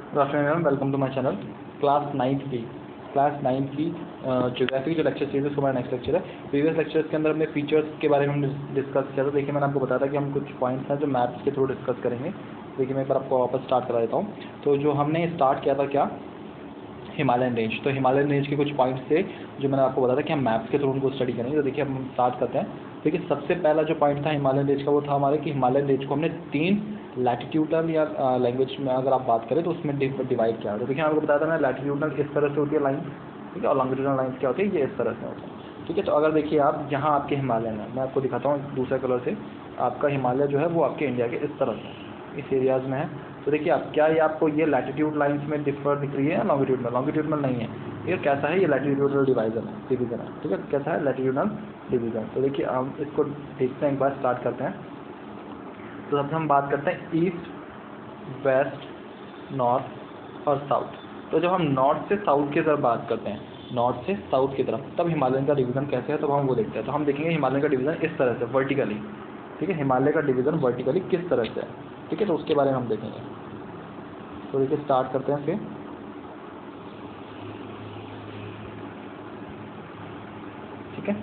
Good afternoon, welcome to my channel. Class 9th की geography जो lecture series उसका हमारा नेक्स्ट लेक्चर है। प्रीवियस लेक्चर्स के अंदर हमने फीचर्स के बारे में डिस्कस किया था। देखिए मैंने आपको बताया था कि हम कुछ पॉइंट्स हैं जो मैप्स के थ्रू डिस्कस करेंगे। देखिए मैं एक बार आपको वापस स्टार्ट करा देता हूँ। तो जो हमने स्टार्ट किया था क्या, हिमालयन रेंज। तो हिमालयन रेंज के कुछ पॉइंट्स थे जो मैंने आपको बताया था कि हम मैप्स के थ्रू उनको स्टडी करेंगे। तो देखिए हम स्टार्ट करते हैं। देखिए सबसे पहला जो पॉइंट था हिमालयन रेंज का वो था हमारे कि हिमालयन रेंज को हमने 3 लैटिट्यूडल या लैंग्वेज में अगर आप बात करें तो उसमें डिवाइड किया। तो देखिए आपको बताया था मैं, लैटिट्यूडल इस तरह से होती है लाइन, ठीक है, और लॉन्गिट्यूडल लाइन क्या होती है, ये इस तरह से होता है, ठीक है। तो अगर देखिए आप यहाँ आपके हिमालयन है, मैं आपको दिखाता हूँ दूसरे कलर से। आपका हिमालय जो है वो आपके इंडिया के इस तरह से इस एरियाज़ में है। तो देखिए आप क्या, ये आपको ये लैटिट्यूड लाइंस में डिफर दिख रही है या लॉन्गिट्यूडनल नहीं है। ये कैसा है, ये लैटिट्यूडनल डिवीजन है, ठीक है। कैसा है, लैटिट्यूडनल डिवीजन। तो देखिए हम इसको देखते हैं, एक बार स्टार्ट करते हैं। तो सबसे हम बात करते हैं ईस्ट, वेस्ट, नॉर्थ और साउथ। तो जब हम नॉर्थ से साउथ की तरफ बात करते हैं, नॉर्थ से साउथ की तरफ, तब हिमालयन का डिवीज़न कैसे है, तब हम वो देखते हैं। तो हम देखेंगे हिमालयन का डिवीज़न इस तरह से वर्टिकली, ठीक है। हिमालय का डिवीज़न वर्टिकली किस तरह से है, ठीक है, तो उसके बारे में हम देखेंगे। तो देखिए स्टार्ट करते हैं फिर। ठीक है,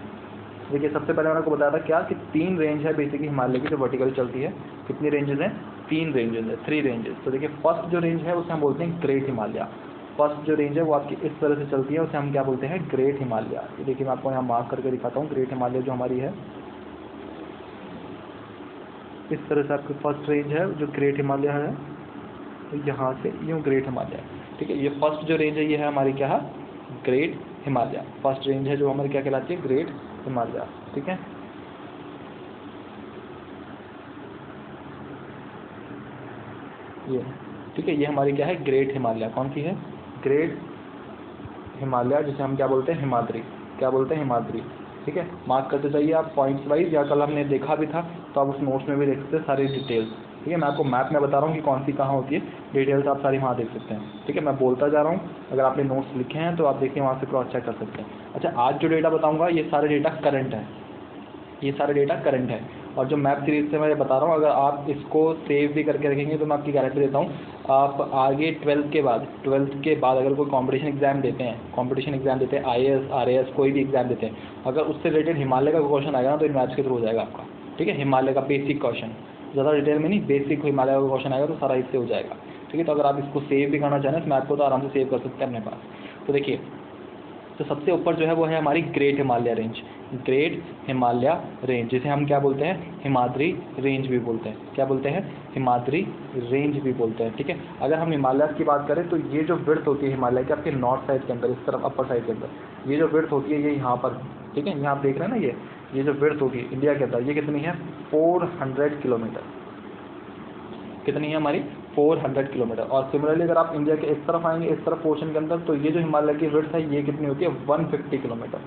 देखिए सबसे पहले मैंने आपको बताया था क्या कि 3 रेंज है बेसिकली हिमालय की जो वर्टिकली चलती है। कितनी रेंजेस हैं, 3 रेंजेस है, 3 रेंजेस। तो देखिए फर्स्ट जो रेंज है उसे हम बोलते हैं ग्रेट हिमालय। फर्स्ट जो रेंज है वो आपकी इस तरह से चलती है, उसे हम क्या बोलते हैं, ग्रेट हिमालय। ये देखिए मैं आपको यहाँ मार्क करके दिखाता हूँ। ग्रेट हिमालय जो हमारी है इस तरह से आपकी फर्स्ट रेंज है जो ग्रेट हिमालय है। तो यहाँ से यूँ ग्रेट हिमालय, ठीक है। ये फर्स्ट जो रेंज है ये है हमारी क्या है, ग्रेट हिमालय। फर्स्ट रेंज है जो हमारी क्या कहलाती है, ग्रेट हिमालय, ठीक है। ये ठीक है, ये हमारी क्या है, ग्रेट हिमालय। कौन सी है, ग्रेट हिमालय, जिसे हम क्या बोलते हैं, हिमाद्री। क्या बोलते हैं, हिमाद्री, ठीक है। मार्क करते जाइए आप पॉइंट्स वाइज, या कल हमने देखा भी था तो आप उस नोट्स में भी देख सकते हैं सारी डिटेल्स, ठीक है। मैं आपको मैप में बता रहा हूँ कि कौन सी कहाँ होती है, डिटेल्स आप सारी वहाँ देख सकते हैं, ठीक है। मैं बोलता जा रहा हूँ, अगर आपने नोट्स लिखे हैं तो आप देखिए वहाँ से क्रॉस चेक कर सकते हैं। अच्छा, आज जो डेटा बताऊँगा ये सारे डेटा करंट है, ये सारे डेटा करंट है। और जो मैप सीरीज से मैं बता रहा हूँ, अगर आप इसको सेव भी करके रखेंगे तो मैं आपकी गारंटी देता हूँ, आप आगे 12th के बाद अगर कोई कंपटीशन एग्जाम देते हैं, IAS RAS कोई भी एग्जाम देते हैं, अगर उससे रिलेटेड हिमालय का क्वेश्चन आएगा ना तो इन मैप्स के थ्रू हो जाएगा आपका, ठीक है। हिमालय का बेसिक क्वेश्चन, ज़्यादा डिटेल में नहीं, बेसिक हिमालय का क्वेश्चन आएगा तो सारा इससे हो जाएगा, ठीक है। तो अगर आप इसको सेव भी करना चाहें तो मैप को तो आराम से सेव कर सकते हैं अपने पास। तो देखिए, तो सबसे ऊपर जो है वो है हमारी great Himalaya range. Great Himalaya range जिसे हम क्या बोलते हैं, हिमाद्री रेंज भी बोलते हैं। क्या बोलते हैं, हिमाद्री रेंज भी बोलते हैं, ठीक है। अगर हम हिमालय की बात करें तो ये जो विड्थ होती है हिमालय के आपके नॉर्थ साइड के अंदर, इस तरफ अपर साइड के अंदर, ये जो विड्थ होती है ये यहाँ पर, ठीक है, यहाँ आप देख रहे हैं ना, ये जो विड्थ होगी इंडिया के अंदर, ये कितनी है, 400 किलोमीटर। कितनी है हमारी, 400 किलोमीटर। और सिमिलरली अगर आप इंडिया के इस तरफ आएंगे, इस तरफ पोर्शन के अंदर, तो ये जो हिमालय की विड्थ है ये कितनी होती है, 150 किलोमीटर,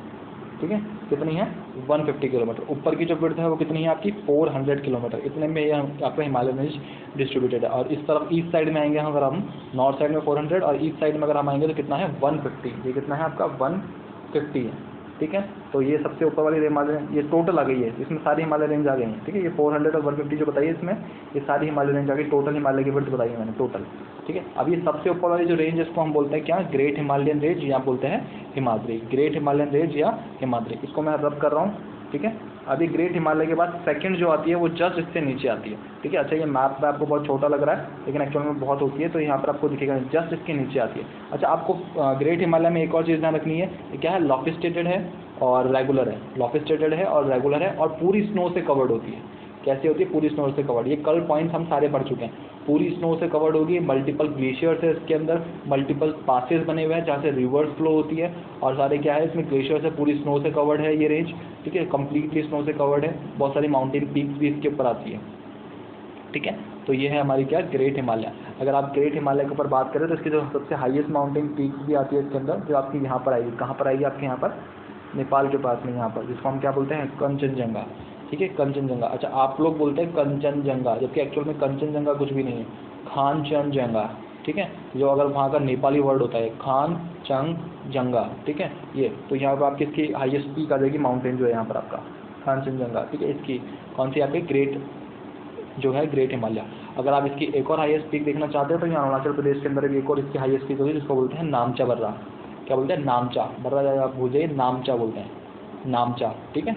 ठीक है। कितनी है, 150 किलोमीटर। ऊपर की जो विड्थ है वो कितनी है आपकी, 400 किलोमीटर। इतने में ये आपका हिमालय रेंज डिस्ट्रीब्यूटेड है। और इस तरफ ईस्ट साइड में आएंगे हम, अगर हम नॉर्थ साइड में 400 और ईस्ट साइड में अगर हम आएंगे तो कितना है, 150। ये कितना है आपका, 150 है, ठीक है। तो ये सबसे ऊपर वाली हिमालय, ये टोटल आ गई है, इसमें सारी हिमालय रेंज आ गई है, ठीक है। ये 400 और 150 जो बताइए इसमें, ये सारी हिमालय रेंज आ गई, टोटल हिमालय की विड्थ बताई है मैंने, टोटल, ठीक है। अब ये सबसे ऊपर वाली जो रेंज है इसको हम बोलते हैं क्या, ग्रेट हिमालयन रेंज, या बोलते हैं हिमाद्री। ग्रेट हिमालयन रेंज या हिमाद्री, इसको मैं रब कर रहा हूँ, ठीक है। अभी ग्रेट हिमालय के बाद सेकंड जो आती है वो जस्ट इससे नीचे आती है, ठीक है। अच्छा, ये मैप में आपको बहुत छोटा लग रहा है लेकिन एक्चुअल में बहुत होती है, तो यहाँ पर आपको दिखेगा जस्ट इसके नीचे आती है। अच्छा, आपको ग्रेट हिमालय में एक और चीज़ ध्यान रखनी है, ये क्या है, लॉफिस्टेटेड है और रेगुलर है। लॉफिस्टेटेड है और रेगुलर है और पूरी स्नो से कवर्ड होती है। कैसे होती है, पूरी स्नो से कवर्ड। ये कल पॉइंट्स हम सारे पढ़ चुके हैं। पूरी स्नो से कवर्ड होगी, मल्टीपल ग्लेशियर्स है इसके अंदर, मल्टीपल पासेस बने हुए हैं जहाँ से रिवर्स फ्लो होती है, और सारे क्या है इसमें, ग्लेशियर से पूरी स्नो से कवर्ड है ये रेंज, ठीक है। कंप्लीटली स्नो से कवर्ड है, बहुत सारी माउंटेन पीक्स भी इसके ऊपर आती है, ठीक है। तो ये है हमारी क्या, ग्रेट हिमालय। अगर आप ग्रेट हिमालय के ऊपर बात करें तो इसकी जो सबसे हाईएस्ट माउंटेन पीक्स भी आती है इसके अंदर, जो आपकी यहाँ पर आएगी, कहाँ पर आएगी आपके यहाँ पर, नेपाल के पास में यहाँ पर, जिसको हम क्या बोलते हैं, कंचनजंगा, ठीक है, कंचनजंगा। अच्छा, आप लोग बोलते हैं कंचनजंगा, जबकि एक्चुअल में कंचनजंगा कुछ भी नहीं है, खानचनजंगा, ठीक है। जो अगर वहाँ का नेपाली वर्ड होता है खानचनजंगा, ठीक है। ये तो यहाँ पर आपकी इसकी हाईएस्ट पीक आ जाएगी, माउंटेन जो है यहाँ पर आपका खानचनजंगा, ठीक है। इसकी कौन सी आपकी, ग्रेट जो है, ग्रेट हिमालय। अगर आप इसकी एक और हाईएस्ट पीक देखना चाहते हो तो यहाँ अरुणाचल प्रदेश के अंदर भी एक और इसकी हाईएस्ट पीक होगी जिसको बोलते हैं नामचा बर्रा। क्या बोलते हैं? नामचा बर्रा, आप भूल जाइए, नामचा बोलते हैं, नामचा। ठीक है।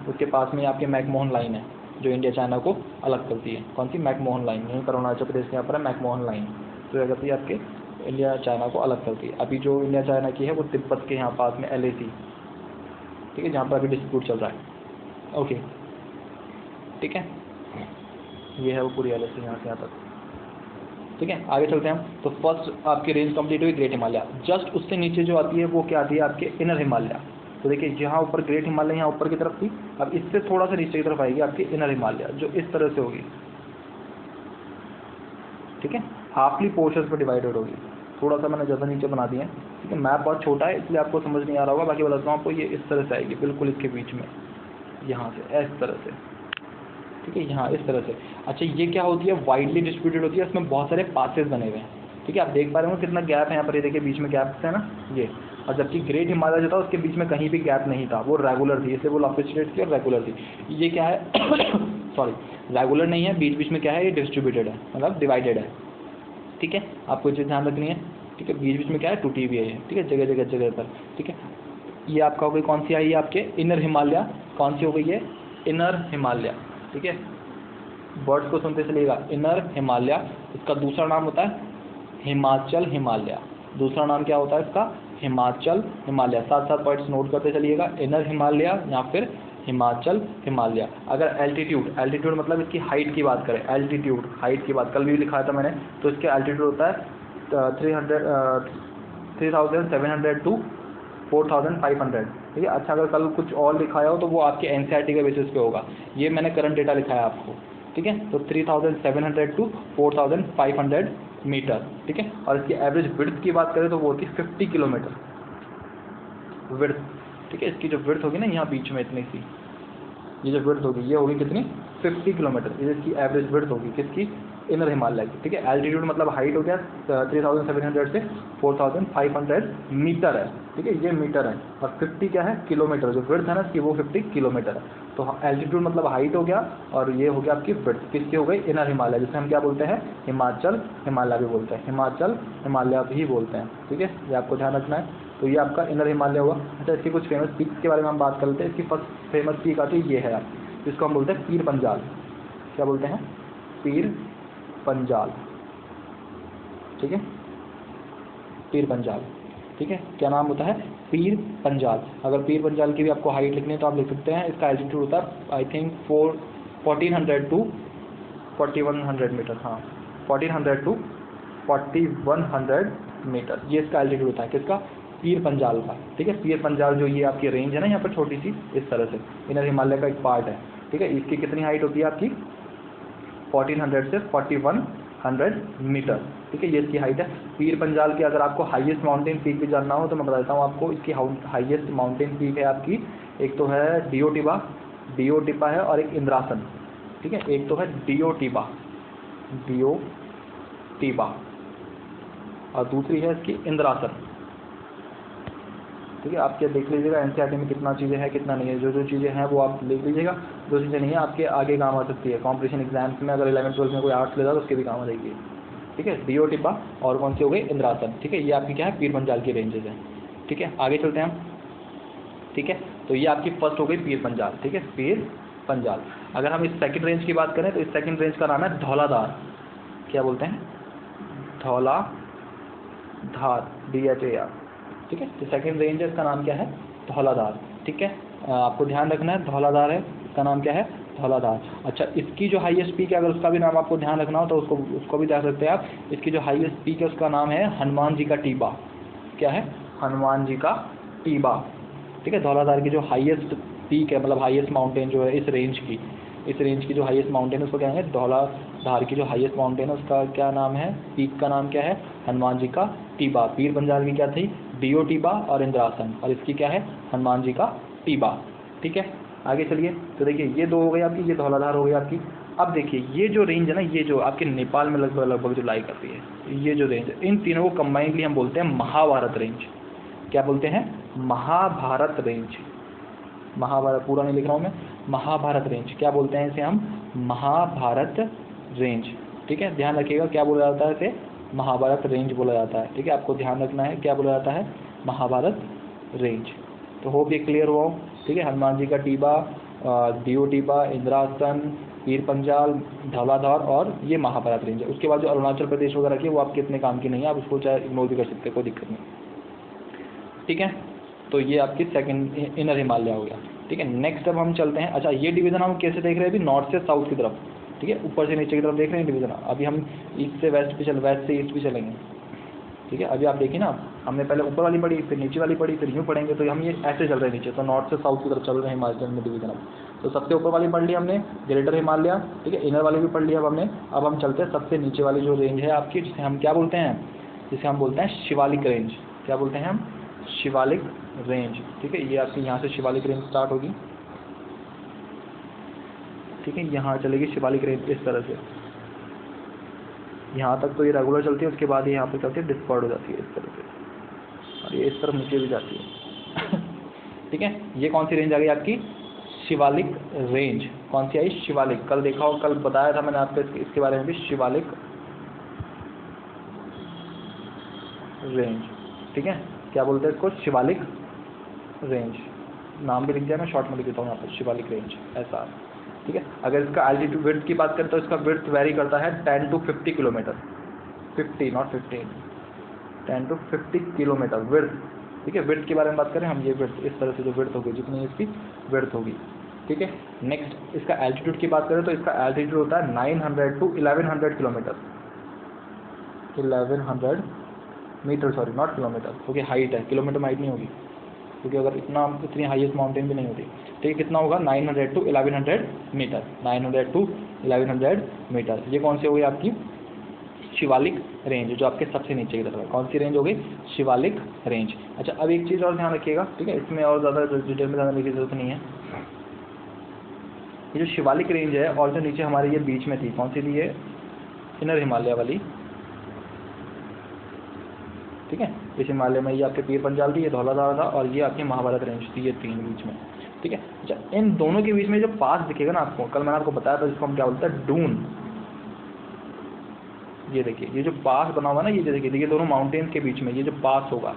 उसके पास में आपके मैकमोहन लाइन है जो इंडिया चाइना को अलग करती है। कौन सी? McMahon line. यहीं पर अरुणाचल प्रदेश के यहाँ पर है मैकमोहन लाइन, तो क्या करती है आपके इंडिया चाइना को अलग करती है। अभी जो इंडिया चाइना की है वो तिब्बत के यहाँ पास में LAC, ठीक है, जहाँ पर अभी डिस्प्यूट चल रहा है। ओके, ठीक है, ये है वो पूरी LAC यहाँ से यहाँ तक। ठीक है, आगे चलते हैं हम। तो फर्स्ट आपकी रेंज कंप्लीट हुई ग्रेट हिमालय। जस्ट उससे नीचे जो आती है वो क्या आती है? आपके इनर हिमालय। तो देखिए जहाँ ऊपर ग्रेट हिमालय यहाँ ऊपर की तरफ थी, अब इससे थोड़ा सा नीचे की तरफ आएगी आपकी इनर हिमालय, जो इस तरह से होगी। ठीक है, हाफली पोर्शंस में डिवाइडेड होगी। थोड़ा सा मैंने ज़्यादा नीचे बना दिया है, ठीक है, मैप बहुत छोटा है इसलिए आपको समझ नहीं आ रहा होगा। बाकी बताता हूँ आपको, ये इस तरह से आएगी बिल्कुल इसके बीच में, यहाँ से इस तरह से। ठीक है, यहाँ इस तरह से। अच्छा, ये क्या होती है? वाइडली डिस्ट्रीब्यूटेड होती है, इसमें बहुत सारे पासेस बने हुए हैं। ठीक है, आप देख पा रहे हो कितना गैप है यहाँ पर, ये देखिए बीच में गैप है ना ये। और जबकि ग्रेट हिमालय जो था उसके बीच में कहीं भी गैप नहीं था, वो रेगुलर थी, इसलिए वो लॉन्गिट्यूड थी और रेगुलर थी। ये क्या है? सॉरी, रेगुलर नहीं है, बीच बीच में क्या है? ये डिस्ट्रीब्यूटेड है, मतलब डिवाइडेड है। ठीक है, आपको चीज़ ध्यान रखनी है। ठीक है, बीच बीच में क्या है? टूटी हुई है। ठीक है, जगह जगह जगह पर। ठीक है, ये आपका हो गई कौन सी आई है? आपके इनर हिमालय। कौन सी हो गई है? इनर हिमालय। ठीक है, वर्ड्स को सुनते चलिएगा, इनर हिमालय। इसका दूसरा नाम होता है हिमाचल हिमालय। दूसरा नाम क्या होता है इसका? हिमाचल हिमालय। साथ साथ पॉइंट्स नोट करते चलिएगा, इनर हिमालय या फिर हिमाचल हिमालय। अगर एल्टीट्यूड मतलब इसकी हाइट की बात करें, एल्टीट्यूड हाइट की बात कल भी लिखा था मैंने, तो इसके एल्टीट्यूड होता है 3700 टू 4500। ठीक है, अच्छा अगर कल कुछ और लिखाया हो तो वो आपके NCERT के बेसिस पे होगा, ये मैंने करंट डेटा लिखाया आपको। ठीक है, तो 3700 टू 4500 मीटर। ठीक है, और इसकी एवरेज विड्थ की बात करें तो वो होती है 50 किलोमीटर विड्थ। ठीक है, इसकी जो विड्थ होगी ना यहाँ बीच में इतनी सी, ये जो विड्थ होगी ये होगी कितनी? 50 किलोमीटर। ये इसकी एवरेज विड्थ होगी किसकी? इनर हिमालय की। ठीक है, एल्टीट्यूड मतलब हाइट हो गया 3700 से 4500 मीटर है। ठीक है, ये मीटर है, और 50 क्या है? किलोमीटर। जो विड्थ है ना इसकी वो 50 किलोमीटर है। तो एल्टीट्यूड मतलब हाइट हो गया, और ये हो गया आपकी विड्थ। किसकी हो गई? इनर हिमालय, जिसे हम क्या बोलते हैं? हिमाचल हिमालय भी बोलते हैं, हिमाचल हिमालय भी बोलते हैं। ठीक है, ये आपको ध्यान रखना है। तो ये आपका इनर हिमालय हुआ। अच्छा, इसकी कुछ फेमस पीक्स के बारे में हम बात कर लेते हैं। इसकी फर्स्ट फेमस पीक आती है, ये है आपकी, जिसको हम बोलते हैं पीर पंजाल। क्या बोलते हैं? पीर पंजाल। ठीक है, पीर पंजाल। ठीक है, क्या नाम होता है? पीर पंजाल। अगर पीर पंजाल की भी आपको हाइट लिखनी है तो आप लिख सकते हैं। इसका एल्टीट्यूड होता है आई थिंक 1400 टू 4100 मीटर। हाँ, 1400 टू 4100 मीटर, ये इसका एल्टीट्यूड होता है। किसका? पीर पंजाल का। ठीक है, पीर पंजाल जो ये आपकी रेंज है ना यहाँ पर छोटी सी, इस तरह से इनर हिमालय का एक पार्ट है। ठीक है, इसकी कितनी हाइट होती है आपकी? 1400 से 4100 मीटर। ठीक है, ये इसकी हाइट है। पीर पंजाल की अगर आपको हाईएस्ट माउंटेन पीक भी जानना हो तो मैं बता देता हूँ आपको। इसकी हाईएस्ट माउंटेन पीक है आपकी, एक तो है डियो टिपा है, और एक इंद्रासन। ठीक है, एक तो है डियो टिबा और दूसरी है इसकी इंद्रासन। ठीक है, आप क्या देख लीजिएगा NCERT में कितना चीज़ें हैं कितना नहीं है। जो जो चीज़ें हैं वो आप लिख लीजिएगा, जो चीज़ें नहीं है आपके आगे काम आ सकती है कॉम्पिटिशन एग्जाम्स में। अगर 11th-12th में कोई आर्ट्स लेगा तो उसके भी काम आ जाएगी। ठीक है, डियो टिपा और कौन सी हो गई? इंद्रासन। ठीक है, ये आपकी क्या है? पीर पंजाल की रेंजेस हैं। ठीक है, आगे चलते हैं हम। ठीक है, तो ये आपकी फर्स्ट हो गई पीर पंजाल। ठीक है, पीर पंजाल। अगर हम इस सेकंड रेंज की बात करें तो इस सेकंड रेंज का नाम है धौलाधार। क्या बोलते हैं? धौलाधार, DHAR। ठीक है, तो सेकंड रेंज है, इसका नाम क्या है? धौलाधार। ठीक है, आपको ध्यान रखना है, धौलाधार है, इसका नाम क्या है? धौलाधार। अच्छा, इसकी जो हाईएस्ट पीक है अगर उसका भी नाम आपको ध्यान रखना हो तो उसको भी देख सकते हैं आप। इसकी जो हाईएस्ट पीक है उसका नाम है हनुमान जी का टीबा। क्या है? हनुमान जी का टीबा। ठीक है, धौलाधार की जो हाईएस्ट पीक है, मतलब हाईएस्ट माउंटेन जो है इस रेंज की जो हाईएस्ट माउंटेन है उसको क्या है? धौलाधार की जो हाईएस्ट माउंटेन है उसका क्या नाम है? पीक का नाम क्या है? हनुमान जी का टीबा। पीर पंजाल की क्या थी? डियो टिबा और इंद्रासन, और इसकी क्या है? हनुमान जी का टीबा। ठीक है, आगे चलिए। तो देखिए ये दो हो गई आपकी, ये धौलाधार हो गई आपकी। अब देखिए ये जो रेंज है ना, ये जो आपके नेपाल में लगभग जो लाई करती है, ये जो रेंज है, इन तीनों को कंबाइनली हम बोलते हैं महाभारत रेंज। क्या बोलते हैं? महाभारत रेंज। महाभारत पूरा नहीं लिख रहा हूँ मैं, महाभारत रेंज। क्या बोलते हैं इसे हम? महाभारत रेंज। ठीक है, ध्यान रखिएगा क्या बोला जाता है इसे, महाभारत रेंज बोला जाता है। ठीक है, आपको ध्यान रखना है क्या बोला जाता है, महाभारत रेंज। तो होप ये क्लियर हुआ हो। ठीक है, हनुमान जी का टीबा, दियो टीबा, इंद्रासन, पीर पंजाल, धौलाधार और ये महाभारत रेंज है। उसके बाद जो अरुणाचल प्रदेश वगैरह की वो आपके इतने काम की नहीं है, आप उसको चाहे इग्नोर भी कर सकते हैं, कोई दिक्कत नहीं। ठीक है, तो ये आपकी सेकंड इनर हिमालय हो गया। ठीक है, नेक्स्ट अब हम चलते हैं। अच्छा, ये डिवीज़न हम कैसे देख रहे हैं अभी, नॉर्थ से साउथ की तरफ। ठीक है, ऊपर से नीचे की तरफ देख रहे हैं डिवीज़न। अभी हम ईस्ट से वेस्ट पे वेस्ट से ईस्ट भी चलेंगे। ठीक है, अभी आप देखिए ना, हमने पहले ऊपर वाली पढ़ी, फिर नीचे वाली पढ़ी, फिर यूँ पढ़ेंगे, तो हम ये ऐसे चल रहे हैं नीचे, तो नॉर्थ से साउथ की तरफ चल रहे हैं हिमाचल में डिवीज़न। अब तो सबसे ऊपर वाली पढ़ ली हमने, ग्रेटर हिमालय। ठीक है, इनर वाली भी पढ़ लिया अब हमने। अब हम चलते हैं सबसे नीचे वाली जो रेंज है आपकी, जिसे हम क्या बोलते हैं, जिसे हम बोलते हैं शिवालिक रेंज। क्या बोलते हैं हम, शिवालिक रेंज। ठीक है, ये आपकी यहाँ से शिवालिक रेंज स्टार्ट होगी। ठीक है, यहाँ चलेगी शिवालिक रेंज इस तरह से, यहाँ तक तो ये रेगुलर चलती है, उसके बाद ये यहाँ पे चलती है डिस्कॉर्ड हो जाती है इस तरह से, और ये इस तरफ नीचे भी जाती है। ठीक है, ये कौन सी रेंज आ गई आपकी, शिवालिक रेंज। कौन सी आई, शिवालिक। कल देखा हो, कल बताया था मैंने आपको इसके बारे में भी, शिवालिक रेंज। ठीक है, क्या बोलते हैं इसको, शिवालिक रेंज। नाम भी लिख दिया, मैं शॉर्ट में लिख देता हूँ यहाँ पर, शिवालिक रेंज ऐसा। ठीक है, अगर इसका एल्टीट्यूड विड्थ की बात करें तो इसका विड्थ वेरी करता है 10 to 50 kilometre, 50 not 15, 10 to 50 kilometre width. ठीक है, विड्थ के बारे में बात करें हम, ये विड्थ इस तरह से जो विड्थ होगी, जितनी इसकी विड्थ होगी। ठीक है, नेक्स्ट इसका एल्टीट्यूड की बात करें तो इसका एल्टीट्यूड होता है 900 to 1100 kilometre, 1100 metre, sorry not kilometre, क्योंकि हाइट है, किलोमीटर में हाइट नहीं होगी, क्योंकि अगर इतनी हाईएस्ट माउंटेन भी नहीं होती। ठीक है, कितना होगा, 900 to 1100 मीटर, 900 to 1100 मीटर। ये कौन सी हो गई आपकी, शिवालिक रेंज, जो आपके सबसे नीचे की तरफ है। कौन सी रेंज हो गई, शिवालिक रेंज। अच्छा, अब एक चीज़ और ध्यान रखिएगा। ठीक है, इसमें और ज़्यादा डिटेल में जाने की जरूरत नहीं है। ये जो शिवालिक रेंज है और जो नीचे हमारे ये बीच में थी, कौन सी थी ये, इनर हिमालय वाली। ठीक है, इस हिमालय में ये आपके पीर पंजाल थी, ये धौलाधार था, और ये आपकी महाभारत रेंज थी, ये तीन बीच में। ठीक है, अच्छा, इन दोनों के बीच में जो पास दिखेगा ना आपको, कल मैंने आपको बताया था, जिसको हम क्या बोलते हैं, डून। ये देखिए, ये जो पास बना हुआ ना, ये देखिए, ये दोनों माउंटेन्स के बीच में ये जो पास होगा,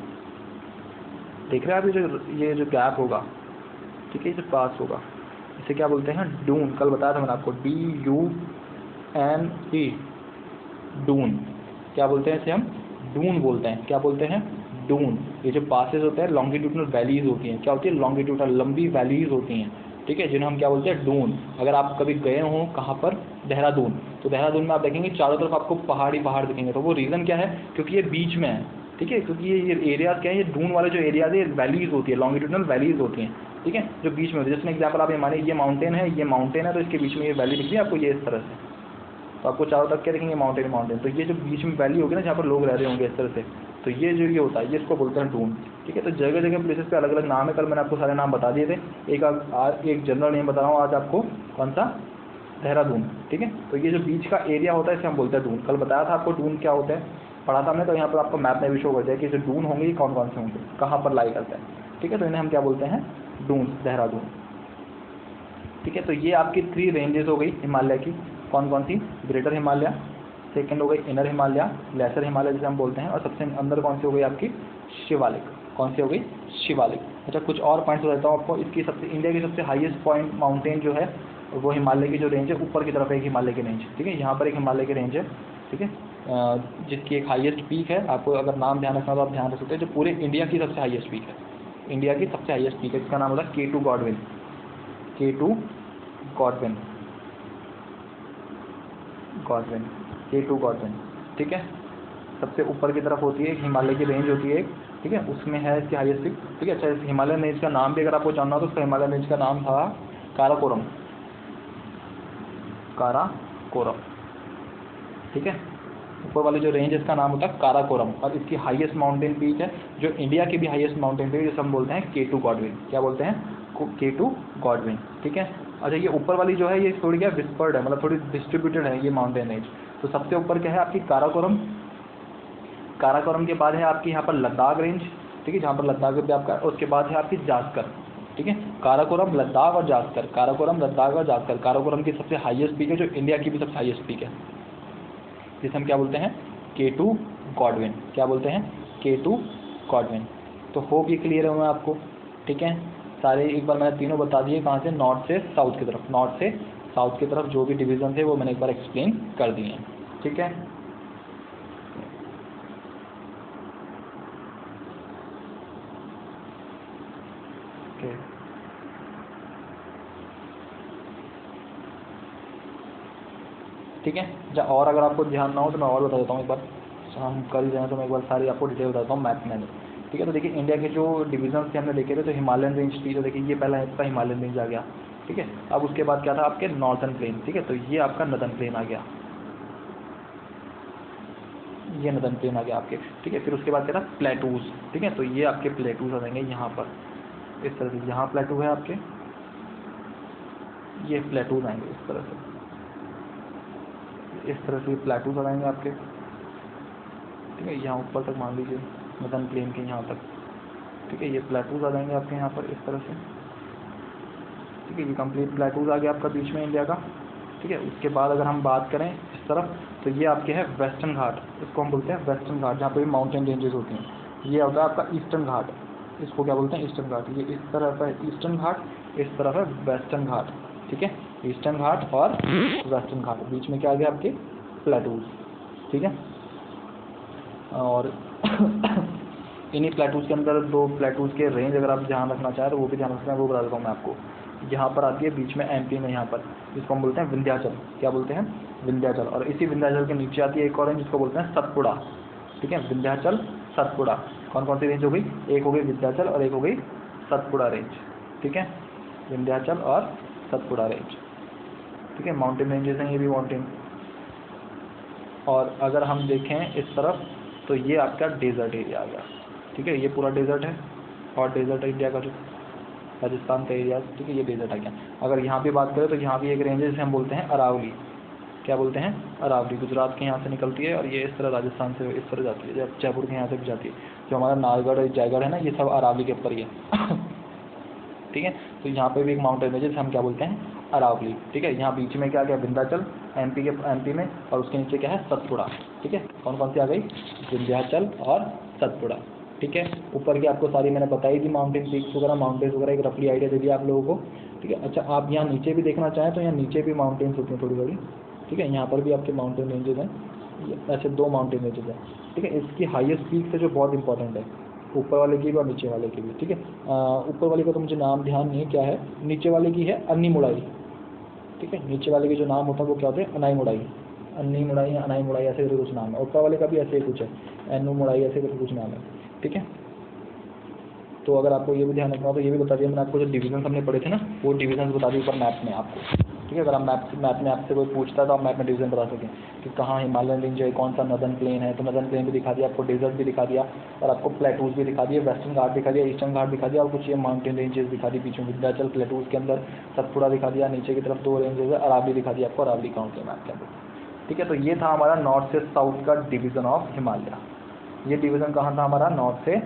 देख रहे हैं आप, ये जो गैप होगा। ठीक है, ये जो पास होगा, इसे क्या बोलते हैं, डून। कल बताया था मैंने आपको, DUNE, डून। क्या बोलते हैं इसे हम, डून बोलते हैं। क्या बोलते हैं, डून। ये जो पासेस होते हैं, लॉन्गिट्यूडनल वैलीज होती हैं। क्या होती है, लॉन्गिट्यूडनल लंबी वैलीज होती हैं। ठीक है, जिन्हें हम क्या बोलते हैं, डून। अगर आप कभी गए हो कहाँ पर, देहरादून, तो देहरादून में आप देखेंगे चारों तरफ आपको पहाड़ी पहाड़ दिखेंगे। तो वो रीज़न क्या है, क्योंकि ये बीच में है। ठीक है, क्योंकि ये एरियाज क्या है, ये डून वाले जो एरियाज है, वैलीज होती है, लॉन्गिट्यूडनल वैलीज होती हैं। ठीक है, जो बीच में होती है, जैसे एग्जाम्पल आप ये मानिए, ये माउंटेन है, ये माउंटेन है, तो इसके बीच में ये वैली दिख रही है आपको, ये इस तरह से, तो आपको चारों तरफ क्या देखेंगे, माउंटेन माउंटेन। तो ये जो बीच में वैली होगी ना, जहाँ पर लोग रह रहे होंगे इस तरह से, तो ये जो ये होता है, ये इसको बोलते हैं डून। ठीक है, तो जगह जगह प्लेसेस पे अलग अलग नाम है। कल मैंने आपको सारे नाम बता दिए थे। एक जनरल नेम बता रहा हूँ आज आपको, कौन सा, देहरादून। ठीक है, तो ये जो बीच का एरिया होता है, इसे हम बोलते हैं डून। कल बताया था आपको डून क्या होता है, पढ़ा था हमने। तो यहाँ पर आपको मैप में भी शो कर दिया कि जो डून होंगे, कौन कौन से होंगे, कहाँ पर लाई करता है। ठीक है, तो इन्हें हम क्या बोलते हैं, डून, देहरादून। ठीक है, तो ये आपकी 3 रेंजेस हो गई हिमालय की। कौन कौन सी, ग्रेटर हिमालय, सेकंड हो गई इनर हिमालय, लेसर हिमालय जिसे हम बोलते हैं, और सबसे अंदर कौन सी हो गई आपकी, शिवालिक। कौन सी हो गई, शिवालिक। अच्छा, कुछ और पॉइंट्स बताता हूँ आपको। इसकी इंडिया की सबसे हाईएस्ट पॉइंट माउंटेन जो है, वो हिमालय की जो रेंज है, ऊपर की तरफ है एक हिमालय की रेंज। ठीक है, यहाँ पर एक हिमालय की रेंज है। ठीक है, जिसकी एक हाईएस्ट पीक है। आपको अगर नाम ध्यान रखना तो आप ध्यान रख सकते हैं, जो पूरे इंडिया की सबसे हाईएस्ट पीक है, इंडिया की सबसे हाईएस्ट पीक है, इसका नाम होता है K2 Godwin. K2 Godwin, K2 Godwin. ठीक है, सबसे ऊपर की तरफ होती है, हिमालय की रेंज होती है एक। ठीक है, उसमें है इसकी हाईएस्ट पीक। ठीक है, अच्छा, इस हिमालय रेंज का नाम भी अगर आपको जानना हो तो उसका हिमालय रेंज का नाम था काराकोरम, काराकोरम। ठीक है, ऊपर वाली जो रेंज है इसका नाम होता है काराकोरम, और इसकी हाईएस्ट माउंटेन पीक है, जो इंडिया की भी हाईएस्ट माउंटेन पीक है, जिसे हम बोलते हैं K2 गॉडविन। क्या बोलते हैं, K2 गॉडविन। ठीक है, अच्छा, ये ऊपर वाली जो है, ये थोड़ी क्या विस्पर्ड है, मतलब थोड़ी डिस्ट्रीब्यूटेड है ये माउंटेन रेंज। तो सबसे ऊपर क्या है आपकी, काराकोरम। काराकोरम के बाद है आपकी यहाँ पर लद्दाख रेंज। ठीक है, जहाँ पर लद्दाख पे आपका, उसके बाद है आपकी जास्कर। ठीक है। काराकोरम, लद्दाख और जास्कर, काराकोरम, लद्दाख और जास्कर। काराकोरम की सबसे हाईएस्ट पीक है, जो इंडिया की भी सबसे हाईएस्ट पीक है, जिसे हम क्या बोलते हैं, K2 गॉडविन। क्या बोलते हैं, K2 गॉडविन। तो होप ये क्लियर है आपको, ठीक है। सारे एक बार मैंने तीनों बता दिए, कहाँ से, नॉर्थ से साउथ की तरफ, नॉर्थ से साउथ की तरफ जो भी डिवीजन थे वो मैंने एक बार एक्सप्लेन कर दिए हैं, ठीक है। ठीक है। और अगर आपको ध्यान ना हो तो मैं और बता देता हूँ एक बार, हम कर ही रहे हैं तो मैं एक बार सारी आपको डिटेल बताता हूँ मैप में। ठीक है। तो देखिए इंडिया के जो डिवीजन थे हमने देखे थे, तो हिमालयन रेंज थी, तो देखिए ये पहला इसका हिमालयन रेंज आ गया, ठीक है। अब उसके बाद क्या था आपके नॉर्थन प्लेन, ठीक है, तो ये आपका नदन प्लेन आ गया, ये नदन प्लेन आ गया आपके, ठीक है। फिर उसके बाद क्या था प्लेटूज, ठीक है, तो ये आपके प्लेटूज आ जाएंगे यहाँ पर इस तरह से, यहाँ प्लेटू है आपके, ये प्लेटूज आएंगे इस तरह से, इस तरह से प्लेटूज आ जाएंगे आपके, ठीक है। यहाँ ऊपर तक मान लीजिए नदन प्लेन के यहाँ तक, ठीक है, ये प्लेटूज आ जाएंगे आपके यहाँ पर इस तरह से, ठीक है। ये कंप्लीट प्लेटूज आ गया आपका बीच में इंडिया का, ठीक है। उसके बाद अगर हम बात करें इस तरफ, तो ये आपके है वेस्टर्न घाट, इसको हम बोलते हैं वेस्टर्न घाट, जहाँ पे माउंटेन रेंजेस होती हैं। ये होता है आपका ईस्टर्न घाट, इसको क्या बोलते हैं, ईस्टर्न घाट। ये इस तरफ है ईस्टर्न घाट, इस तरफ है वेस्टर्न घाट, ठीक है। ईस्टर्न घाट और वेस्टर्न घाट, बीच में क्या आ गया आपके प्लेटूज, ठीक है। और इन्हीं प्लेटूज के अंदर दो प्लेटूज के रेंज अगर आप ध्यान रखना चाहें तो वो भी ध्यान रखना है, वो बता देता हूँ मैं आपको। यहाँ पर आती है बीच में MP में, यहाँ पर जिसको हम बोलते हैं विंध्याचल, क्या बोलते हैं, विंध्याचल। और इसी विंध्याचल के नीचे आती है एक और रेंज जिसको बोलते हैं सतपुड़ा, ठीक है। विंध्याचल, सतपुड़ा, कौन कौन सी रेंज हो गई, एक हो गई विंध्याचल और एक हो गई सतपुड़ा रेंज, ठीक है। विंध्याचल और सतपुड़ा रेंज, ठीक है, माउंटेन रेंजेस हैं ये भी माउंटेन। और अगर हम देखें इस तरफ तो ये आपका डेजर्ट एरिया आ गया, ठीक है, ये पूरा डेजर्ट है, और डेजर्ट इंडिया का जो राजस्थान का एरिया, ठीक है, ये डेजर्ट आ गया। अगर यहाँ पे बात करें तो यहाँ भी एक रेंज है जिसे हम बोलते हैं अरावली, क्या बोलते हैं, अरावली। गुजरात के यहाँ से निकलती है और ये इस तरह राजस्थान से इस तरह जाती है, जयपुर के यहाँ से भी जाती है। जो हमारा नालगढ़ और जयगढ़ है ना, ये सब अरावली के ऊपर ही है ठीक है। तो यहाँ पे भी एक माउंटेन रेंज है जिसे हम क्या बोलते हैं, अरावली, ठीक है। यहाँ बीच में क्या गया विंध्याचल MP में, और उसके नीचे क्या है सतपुड़ा, ठीक है। कौन कौन सी आ गई, विंध्याचल और सतपुड़ा, ठीक है। ऊपर की आपको सारी मैंने बताई थी माउंटेन पीक्स वगैरह, माउंटेन्स वगैरह एक रफली आइडिया दे दिया आप लोगों को, ठीक है। अच्छा, आप यहाँ नीचे भी देखना चाहें तो यहाँ नीचे भी माउंटेन्स होती हैं थोड़ी थोड़ी, ठीक है। यहाँ पर भी आपके माउंटेन रेंजेस हैं, ऐसे दो माउंटेन रेंजेस हैं, ठीक है। इसकी हाईएस्ट पीक से जो बहुत इंपॉर्टेंट है, ऊपर वाले की भी और नीचे वाले की भी, ठीक है। ऊपर वाले का तो मुझे नाम ध्यान नहीं है क्या है, नीचे वाले की है अन्नी मुड़ाई, ठीक है। नीचे वाले के जो नाम होता है वो क्या होते हैं, अनाई मुड़ाई, अन्नी मुड़ाई या अनाई मुड़ाई ऐसे करके कुछ नाम है। ऊपर वाले का भी ऐसे ही कुछ है, एनु मुड़ाई ऐसे करके कुछ नाम है, ठीक है। तो अगर आपको ये भी ध्यान रखना हो तो ये भी बता दिया मैंने आपको, जो डिवीजन हमने पढ़े थे ना वो डिवीजन बता दिए ऊपर मैप में आपको, ठीक है। अगर आप मैप में आपसे कोई पूछता है तो आप मैप में डिवीजन बता सकें कि कहाँ हिमालयन रेंज है, कौन सा नदन प्लेन है, तो नदन प्लेन भी दिखा दिया आपको, डेजर्ट भी दिखा दिया, और आपको प्लेटूज भी दिखा दिए, वेस्टर्न घाट दिखा दिया, ईस्टर्न घाट दिखा दिया, और कुछ ये माउंटेन रेंजेस दिखा दी बीच में, विंध्याचल प्लेटूज के अंदर सतपुड़ा दिखा दिया, नीचे की तरफ दो रेंजेस है, अरावली दिखा दिया आपको, अरावली काउंटी मैप के अंदर, ठीक है। तो ये था हमारा नॉर्थ से साउथ का डिवीज़न ऑफ हिमालय। ये डिवीज़न कहाँ था हमारा, नॉर्थ से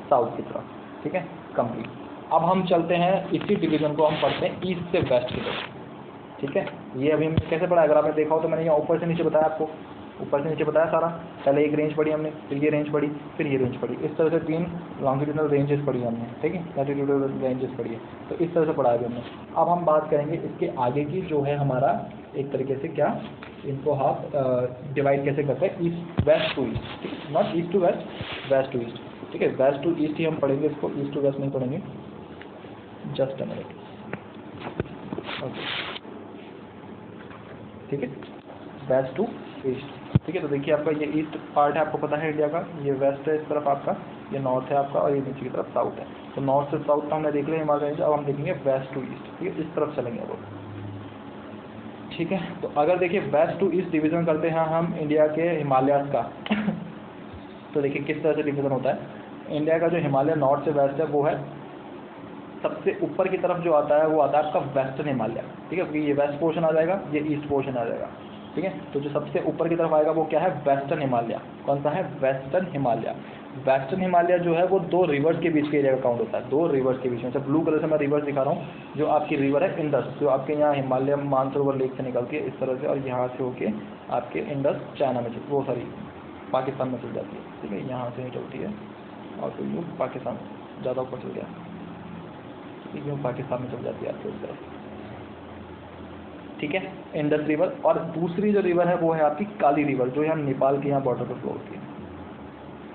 साउथ की तरफ, ठीक है, कंप्लीट। अब हम चलते हैं इसी डिवीज़न को हम पढ़ते हैं ईस्ट से वेस्ट की तरफ, ठीक है। ये अभी हमने कैसे पढ़ा, अगर आपने देखा हो तो मैंने यहाँ ऊपर से नीचे बताया आपको, ऊपर से नीचे बताया सारा। पहले एक रेंज पढ़ी हमने, फिर ये रेंज पढ़ी, फिर ये रेंज पढ़ी, इस तरह से 3 लॉन्गिट्यूडनल रेंजेस पढ़ी हमने, ठीक है, लैटिट्यूडनल रेंजेस पढ़ी है। तो इस तरह से पढ़ा है हमने। अब हम बात करेंगे इसके आगे की, जो है हमारा एक तरीके से क्या, इनको हाफ डिवाइड कैसे करते हैं, ईस्ट वेस्ट टू ईस्ट, ठीक है, not east to west, west to east, ठीक है। वेस्ट टू ईस्ट ही हम पढ़ेंगे इसको, ईस्ट टू वेस्ट नहीं पढ़ेंगे। जस्ट अ मिनट, ओके, ठीक है, वेस्ट टू ईस्ट, ठीक है। तो देखिए आपका ये ईस्ट पार्ट है, आपको पता है इंडिया का, ये वेस्ट है इस तरफ आपका, ये नॉर्थ है आपका, और ये नीचे की तरफ साउथ है। तो नॉर्थ से साउथ का हमने देख लिया हिमालय रेंज, अब हम देखेंगे वेस्ट टू ईस्ट, ठीक है, इस तरफ चलेंगे अब, ठीक है। तो अगर देखिए वेस्ट टू ईस्ट डिवीज़न करते हैं हम इंडिया के हिमालयास का तो देखिए किस तरह से डिवीज़न होता है। इंडिया का जो हिमालय नॉर्थ से वेस्ट है वो है, सबसे ऊपर की तरफ जो आता है वो आता है आपका वेस्टर्न हिमालय, ठीक है, क्योंकि ये वेस्ट पोर्शन आ जाएगा, ये ईस्ट पोर्शन आ जाएगा, ठीक है। तो जो सबसे ऊपर की तरफ आएगा वो क्या है, वेस्टर्न हिमालय। कौन सा है, वेस्टर्न हिमालय। वेस्टर्न हिमालय जो है वो 2 रिवर्स के बीच के एरिया का काउंट होता है, 2 रिवर्स के बीच में। ब्लू कलर से मैं रिवर्स दिखा रहा हूँ, जो आपकी रिवर है इंडस, जो आपके यहाँ हिमालय मानसरोवर लेक से निकलती है इस तरह से, और यहाँ से होके आपके इंडस चाइना में वो सॉरी पाकिस्तान में चल जाती है, ठीक है। यहाँ से निकलती है और फिर यूँ पाकिस्तान ज़्यादा ऊपर चल गया, ठीक है, यूँ पाकिस्तान में चल जाती है आपकी उस तरफ, ठीक है, इंडस रिवर। और दूसरी जो रिवर है वो है आपकी काली रिवर, जो यहाँ नेपाल के यहाँ बॉर्डर पर फ्लो होती है,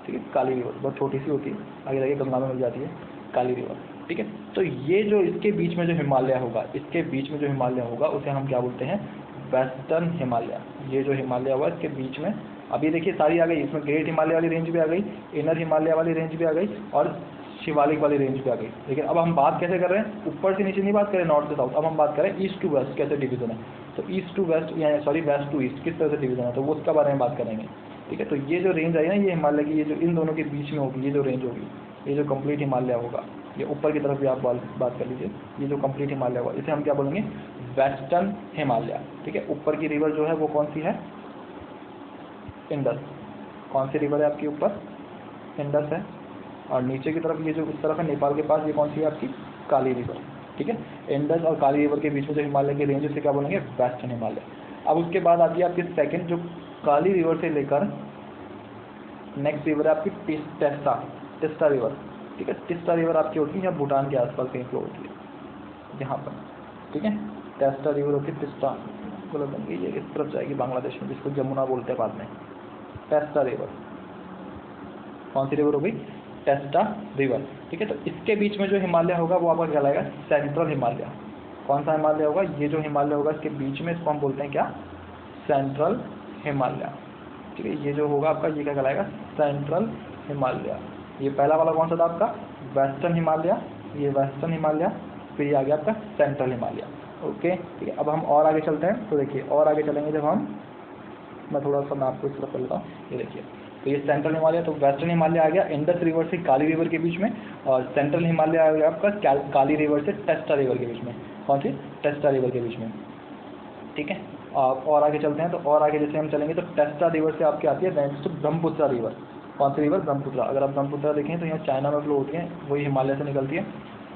ठीक है। काली रिवर बहुत छोटी सी होती है, आगे जाके गंगा में मिल जाती है काली रिवर, ठीक है। तो ये जो इसके बीच में जो हिमालय होगा, इसके बीच में जो हिमालय होगा उसे हम क्या बोलते हैं, वेस्टर्न हिमालय। ये जो हिमालय होगा इसके बीच में, अभी देखिए सारी आ गई, इसमें ग्रेट हिमालय वाली रेंज भी आ गई, इनर हिमालय वाली रेंज भी आ गई, और शिवालिक वाली रेंज भी आ गई। लेकिन अब हम बात कैसे कर रहे हैं, ऊपर से नीचे नहीं बात करें, नॉर्थ से साउथ, अब हम बात करें ईस्ट टू वेस्ट कैसे डिवीजन है। तो ईस्ट टू वेस्ट या सॉरी वेस्ट टू ईस्ट किस तरह से डिवीजन है, तो वो उसके बारे में बात करेंगे, ठीक है। तो ये जो रेंज आई ना, ये हिमालय की, ये जो इन दोनों के बीच में होगी, ये जो रेंज होगी, ये जो कंप्लीट हिमालय होगा, ये ऊपर की तरफ भी आप बात कर लीजिए, ये जो कंप्लीट हिमालय होगा इसे हम क्या बोलेंगे, वेस्टर्न हिमालय, ठीक है। ऊपर की रिवर जो है वो कौन सी है, इंडस। कौन सी रिवर है आपकी ऊपर, इंडस है, और नीचे की तरफ ये जो इस तरफ है नेपाल के पास, ये कौन सी है आपकी, काली रिवर, ठीक है। इंडस और काली रिवर के बीच में जो हिमालय की रेंज, उसे क्या बोलेंगे, वेस्टर्न हिमालय। अब उसके बाद आती है आपकी सेकंड, जो काली रिवर से लेकर नेक्स्ट रिवर है आपकी टिस्टा रिवर, ठीक है। टिस्टा रिवर आपकी होती है यहाँ भूटान के आसपास कहीं फ्लो होती है यहाँ पर, ठीक है। टिस्टा रिवर होती है, टिस्टा बोला बन ये इस तरफ जाएगी बांग्लादेश में, जिसको जमुना बोलते हैं बाद में। टिस्टा रिवर, कौन सी रिवर हो गई, टिस्टा रिवर, ठीक है। तो इसके बीच में जो हिमालय होगा वो आपका कहलाएगा सेंट्रल हिमालय। कौन सा हिमालय होगा, ये जो हिमालय होगा इसके बीच में, इसको हम बोलते हैं क्या, सेंट्रल हिमालय, ठीक है। ये जो होगा आपका, ये क्या कहलाएगा, सेंट्रल हिमालय। ये पहला वाला कौन सा था आपका, वेस्टर्न हिमालय, ये वेस्टर्न हिमालय, फिर ये आ गया आपका सेंट्रल हिमालय, ओके, ठीक है। अब हम और आगे चलते हैं, तो देखिए और आगे चलेंगे जब हम, मैं थोड़ा सा मैं आपको इस तरफ लेता हूँ, ये देखिए, तो ये सेंट्रल हिमालय, तो वेस्टर्न हिमालय आ गया इंडस रिवर से काली रिवर के बीच में, और सेंट्रल हिमालय आ गया आपका काली रिवर से टिस्टा रिवर के बीच में। कौन सी, टिस्टा रिवर के बीच में, ठीक है। और आगे चलते हैं, तो और आगे जैसे हम चलेंगे तो टिस्टा रिवर से आपके आती है नेक्स्ट ब्रह्मपुत्र रिवर। कौन सी रिवर, ब्रह्मपुत्र। अगर आप ब्रह्मपुत्र देखें तो यहाँ चाइना में फ्लो होती है, वही हिमालय से निकलती है,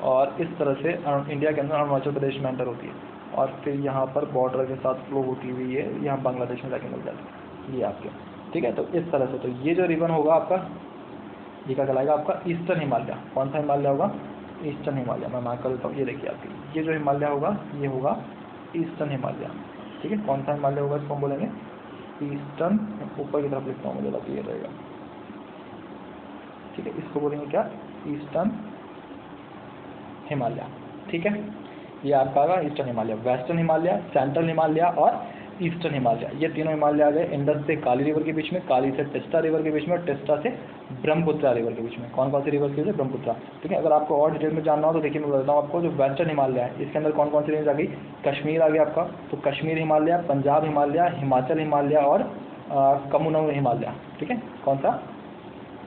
और इस तरह से इंडिया के अंदर अरुणाचल प्रदेश में एंटर होती है, और फिर यहाँ पर बॉर्डर के साथ फ्लो होती हुई है, यहाँ बांग्लादेश में जाके मिल जाती है, ये आपके, ठीक है। तो इस तरह से, तो ये जो रिवर होगा आपका, ये क्या कहलाएगा आपका, ईस्टर्न हिमालय। कौन सा हिमालय होगा, ईस्टर्न हिमालय। मैं मार्क कर देता हूँ, ये देखिए आपकी, ये जो हिमालय होगा ये होगा ईस्टर्न हिमालय, ठीक है। कौन सा हिमालय होगा, इसको हम बोलेंगे ईस्टर्न, ऊपर की तरफ लिखता हूँ मुझे क्लियर रहेगा, ठीक है। इसको बोलेंगे क्या, ईस्टर्न हिमालय, ठीक है। ये आपका आगा eastern Himalaya, western Himalaya, central Himalaya और ईस्टर्न हिमालय, ये तीनों हिमालय आ गए इंडस से काली रिवर के बीच में, काली से टिस्टा रिवर के बीच में, टिस्टा से ब्रह्मपुत्र रिवर के बीच में। कौन कौन सी रिवर के बीच में, ब्रह्मपुत्र, ठीक है। अगर आपको और डिटेल में जानना हो तो देखिए मैं बताता हूँ आपको, जो वेस्टर्न हिमालय है इसके अंदर कौन कौन सी रेंज आ गई, कश्मीर आ गया आपका, तो कश्मीर हिमालय, पंजाब हिमालय, हिमाचल हिमालय और कमुनू हिमालय, ठीक है। कौन सा,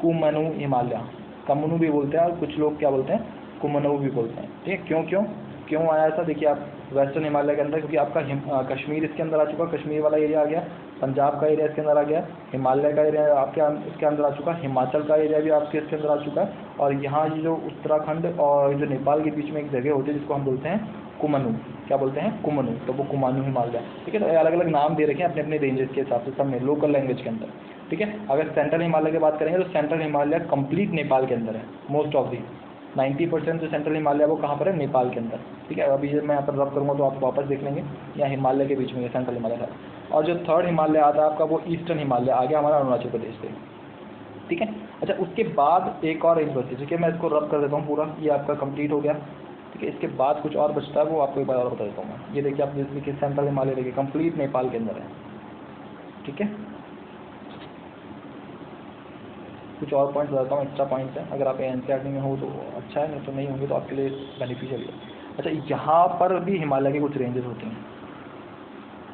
कुमनु हिमालय, कमुनू भी बोलते हैं और कुछ लोग क्या बोलते हैं, कुमनु भी बोलते हैं, ठीक है। क्यों क्यों क्यों आया ऐसा, देखिए आप वेस्टर्न हिमालय के अंदर, क्योंकि आपका कश्मीर इसके अंदर आ चुका, कश्मीर वाला एरिया आ गया, पंजाब का एरिया इसके अंदर आ गया, हिमालय का एरिया आपके इसके अंदर आ चुका, हिमाचल का एरिया भी आपके इसके अंदर आ चुका है, और यहाँ ये जो उत्तराखंड और जो नेपाल के बीच में एक जगह होती है जिसको हम बोलते हैं कुमनु, क्या बोलते हैं, कुमनु, तो वो कुमानू हिमालय, ठीक है। तो अलग अलग नाम दे रखे हैं अपने अपने रेंजेस के हिसाब से, सब में लोकल लैंग्वेज के अंदर, ठीक है। अगर सेंट्रल हिमालय की बात करेंगे तो सेंट्रल हिमालय कंप्लीट नेपाल के अंदर है, मोस्ट ऑफ दी 90% जो सेंट्रल हिमालय वो कहाँ पर है, नेपाल के अंदर, ठीक है। अभी मैं यहाँ पर रब करूँगा तो आप वापस देख लेंगे, या हिमालय के बीच में सेंट्रल हिमालय है। और जो थर्ड हिमालय आता है आपका वो ईस्टर्न हिमालय आ गया हमारा अरुणाचल प्रदेश से, ठीक है। अच्छा, उसके बाद एक और रेंज बचती है, ठीक है, मैं इसको रब कर देता हूँ पूरा, ये आपका कंप्लीट हो गया, ठीक है। इसके बाद कुछ और बचता है वो आपको एक बार और बता देता हूँ मैं। ये देखिए आप देखिए सेंट्रल हिमालय देखिए कंप्लीट नेपाल के अंदर है, ठीक है। कुछ और पॉइंट्स बताता हूँ, एक्स्ट्रा पॉइंट्स हैं, अगर आप एनसीईआरटी में हो तो अच्छा है, नहीं तो नहीं होंगे तो आपके लिए बेनिफिशियल है। अच्छा, यहाँ पर भी हिमालय की कुछ रेंजेस होती हैं,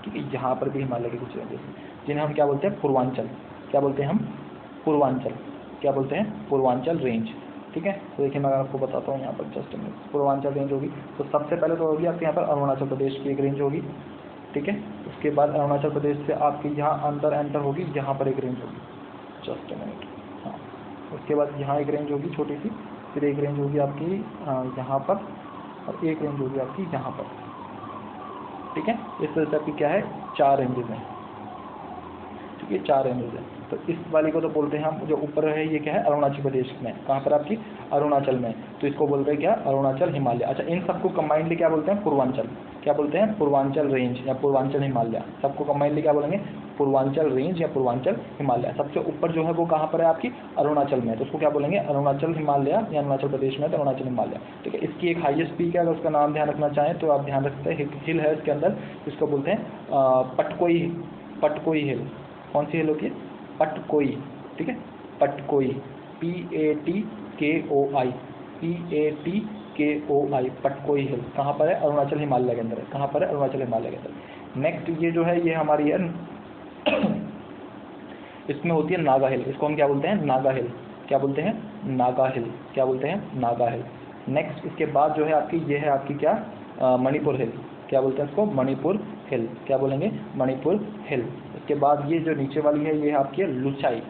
ठीक है। यहाँ पर भी हिमालय की कुछ रेंजेस हैं जिन्हें हम क्या बोलते हैं, पूर्वांचल, क्या बोलते हैं हम, पूर्वांचल, क्या बोलते हैं, पूर्वांचल रेंज, ठीक है। तो देखिए मैं आपको बताता हूँ यहाँ पर जस्ट पूर्वांचल रेंज होगी, तो सबसे पहले तो होगी आपके यहाँ पर अरुणाचल प्रदेश की एक रेंज होगी, ठीक है। उसके उसके बाद अरुणाचल प्रदेश से आपकी यहाँ अंदर एंटर होगी, यहाँ पर एक रेंज होगी, जस्ट अ मिनट, हाँ, उसके बाद यहाँ एक रेंज होगी छोटी सी, फिर एक रेंज होगी आपकी यहाँ पर, और एक रेंज होगी आपकी यहाँ पर, ठीक है। इस तरह से आपकी क्या है 4 रेंजेस हैं, ठीक है, 4 रेंजेस हैं। तो इस वाली को तो बोलते हैं हम, जो ऊपर है ये क्या है अरुणाचल प्रदेश में, कहाँ पर आपकी अरुणाचल में, तो इसको बोलते हैं क्या अरुणाचल हिमालय। अच्छा, इन सबको कंबाइंडली क्या बोलते हैं पूर्वांचल, क्या बोलते हैं पूर्वांचल रेंज या पूर्वांचल हिमालय, सबको कंबाइंडली क्या बोलेंगे पूर्वांचल रेंज या पूर्वांचल हिमालय। सबसे ऊपर जो है वो कहाँ पर है आपकी अरुणाचल में, तो उसको क्या बोलेंगे अरुणाचल हिमालय या अरुणाचल प्रदेश में तो अरुणाचल हिमालय, ठीक है। इसकी एक हाईएस्ट पीक है, अगर उसका नाम ध्यान रखना चाहें तो आप ध्यान रखते हैं, हिल है इसके अंदर, इसको बोलते हैं पटकोई हिल। कौन सी हिल होती है पटकोई, ठीक है, पटकोई, PATKOI, PATKOI, पटकोई हिल कहाँ पर है अरुणाचल हिमालय के अंदर है, कहाँ पर है अरुणाचल हिमालय के अंदर। नेक्स्ट ये जो है ये हमारी है इसमें होती है नागा हिल, इसको हम क्या बोलते हैं नागा हिल, क्या बोलते हैं नागा हिल, क्या बोलते हैं नागा हिल। नेक्स्ट इसके बाद जो है आपकी ये है आपकी क्या मणिपुर हिल, क्या बोलते हैं इसको मणिपुर हिल, क्या बोलेंगे मणिपुर हिल। इसके बाद ये जो नीचे वाली है ये आपकी है लुसाई,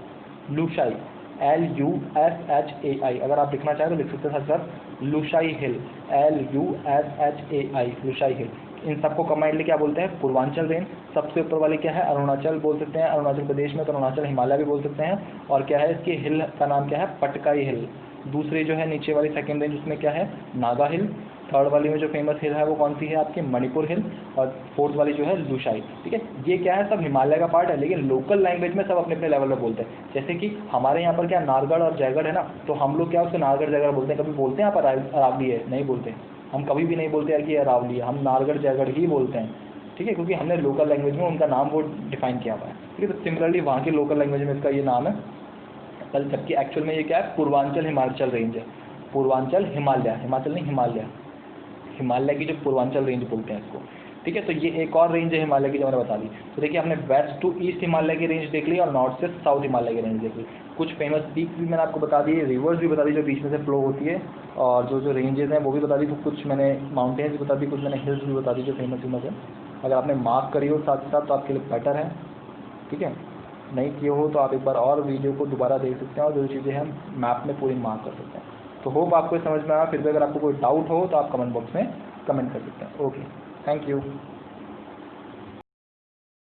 लुसाई, LUSHAI, अगर आप लिखना चाहें तो लिख सकते हैं सर लुसाई हिल, LUSHAI, लुसाई हिल। इन सबको कंबाइंडली क्या बोलते हैं पूर्वांचल रेंज। सबसे ऊपर वाले क्या है अरुणाचल बोल सकते हैं, अरुणाचल प्रदेश में तो अरुणाचल हिमालय भी बोल सकते हैं, और क्या है इसके हिल का नाम क्या है पटकाई हिल। दूसरी जो है नीचे वाली सेकेंड रेंज उसमें क्या है नागा हिल। थर्ड वाली में जो फेमस हिल है वो कौन सी है आपकी मणिपुर हिल, और फोर्थ वाली जो है लुसाई, ठीक है। ये क्या है सब हिमालय का पार्ट है, लेकिन लोकल लैंग्वेज में सब अपने अपने लेवल में बोलते हैं। जैसे कि हमारे यहाँ पर क्या नारगढ़ और जयगढ़ है ना, तो हम लोग क्या उसको नारगढ़ जयगढ़ बोलते हैं। कभी बोलते हैं आप अरावली है, नहीं बोलते, हम कभी भी नहीं बोलते यार कि अरावली है, हम नारगढ़ जयगढ़ ही बोलते हैं, ठीक है, क्योंकि हमने लोकल लैंग्वेज में उनका नाम वो डिफाइन किया हुआ है, ठीक है। तो सिमिलरली वहाँ की लोकल लैंग्वेज में इसका ये नाम है, कल जबकि एक्चुअल में ये क्या है पूर्वांचल हिमाचल रेंज है, पूर्वांचल हिमालय, हिमाचल नहीं हिमालय, हिमालय की जो पूर्वांचल रेंज बोलते हैं इसको, ठीक है। तो ये एक और रेंज है हिमालय की जो मैंने बता दी। तो देखिए हमने वेस्ट टू ईस्ट हिमालय की रेंज देख ली और नॉर्थ से साउथ हिमालय की रेंज देख ली। कुछ फेमस पीक भी मैंने आपको बता दी, रिवर्स भी बता दी जो बीच में से फ्लो होती है, और जो जो रेंजेस हैं वो भी बता दी। तो कुछ मैंने माउंटेन्स भी बता दी, कुछ मैंने हिल्स भी बता दी जो फेमस है। अगर आपने मार्क करी हो साथ साथ तो आपके लिए बेटर है, ठीक है। नहीं किए हो तो आप एक बार और वीडियो को दोबारा देख सकते हैं और जो चीज़ें हम मैप में पूरी मार्क कर सकते हैं। तो होप आपको समझ में आया। फिर भी अगर आपको कोई डाउट हो तो आप कमेंट बॉक्स में कमेंट कर सकते हैं। Okay, thank you.